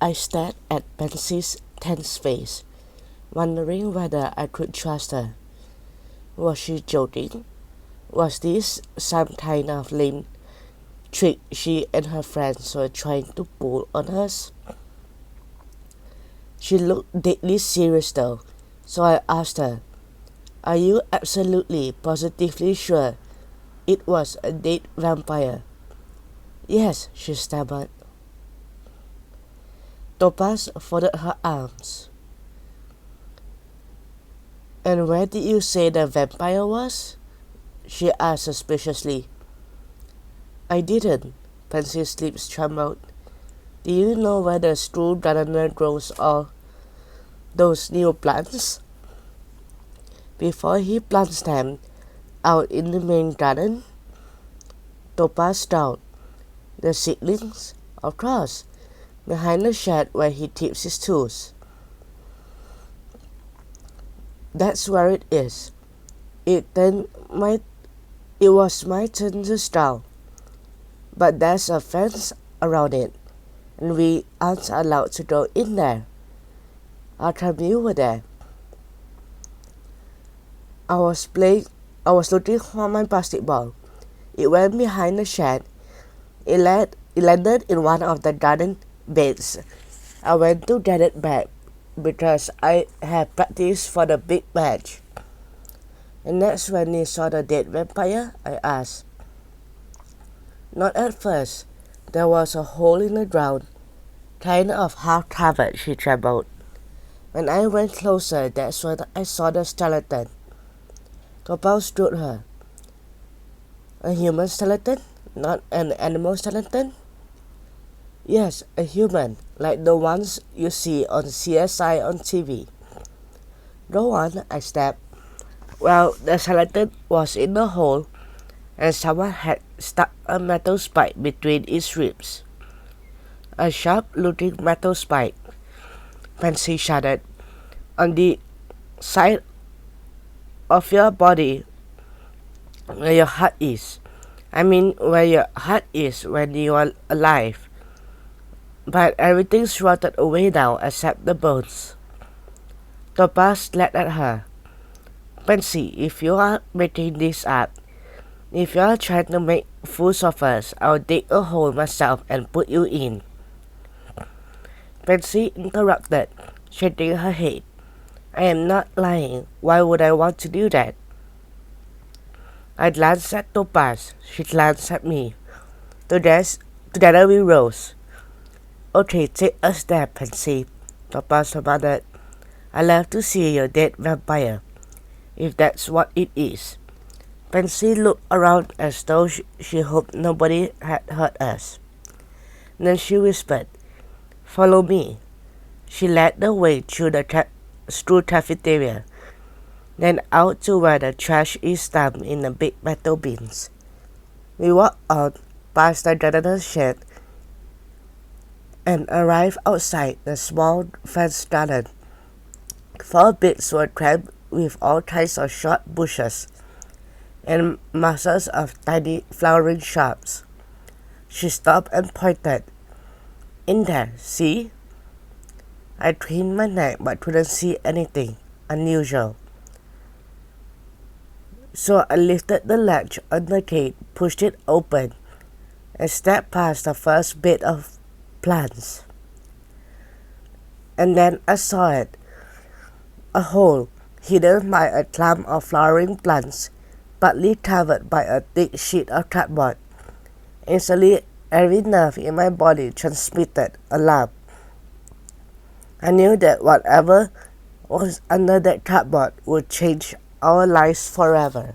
I stared at Pensy's tense face, wondering whether I could trust her. Was she joking? Was this some kind of lame trick she and her friends were trying to pull on us? She looked deadly serious though, so I asked her, "Are you absolutely, positively sure it was a dead vampire?" "Yes," she stammered. Topaz folded her arms. "And where did you say the vampire was?" she asked suspiciously. "I didn't." Pensy's lips trembled. "Do you know where the true gardener grows all those new plants? Before he plants them out in the main garden?" Topaz down. "The seedlings? Of course. Behind the shed where he keeps his tools." "That's where it is. It was my turn to start, but there's a fence around it, and we aren't allowed to go in there. How come you were there?" I was looking for my basketball. It went behind the shed. It landed in one of the garden beds. I went to get it back because I had practiced for the big match." "And that's when you saw the dead vampire?" I asked. "Not at first. There was a hole in the ground, kind of half covered," she trembled. "When I went closer, that's when I saw the skeleton." Topaz stood her. "A human skeleton? Not an animal skeleton?" "Yes, a human, like the ones you see on CSI on TV." "Go on," I snapped. "Well, the skeleton was in the hole, and someone had stuck a metal spike between its ribs." "A sharp-looking metal spike," Pansy shuddered. "On the side of your body where your heart is. I mean, where your heart is when you are alive. But everything's rotted away now except the bones." Topaz glared at her. "Pansy, if you are making this up, if you are trying to make fools of us, I'll dig a hole myself and put you in." Pansy interrupted, shaking her head. "I am not lying. Why would I want to do that?" I glanced at Topaz. She glanced at me. Together we rose. "Okay, take us there, Pansy," Topaz commanded. "I love to see your dead vampire, if that's what it is." Pansy looked around as though she hoped nobody had heard us. Then she whispered, "Follow me." She led the way through the cafeteria, then out to where the trash is dumped in the big metal bins. We walked on past the gardener's shed and arrived outside the small fenced garden. 4 bits were crammed with all kinds of short bushes and masses of tiny flowering shrubs. She stopped and pointed. "In there, see?" I craned my neck but couldn't see anything unusual. So I lifted the latch on the gate, pushed it open, and stepped past the first bed of plants. And then I saw it. A hole, hidden by a clump of flowering plants, partly covered by a thick sheet of cardboard. Instantly, every nerve in my body transmitted alarm. I knew that whatever was under that cardboard would change our lives forever.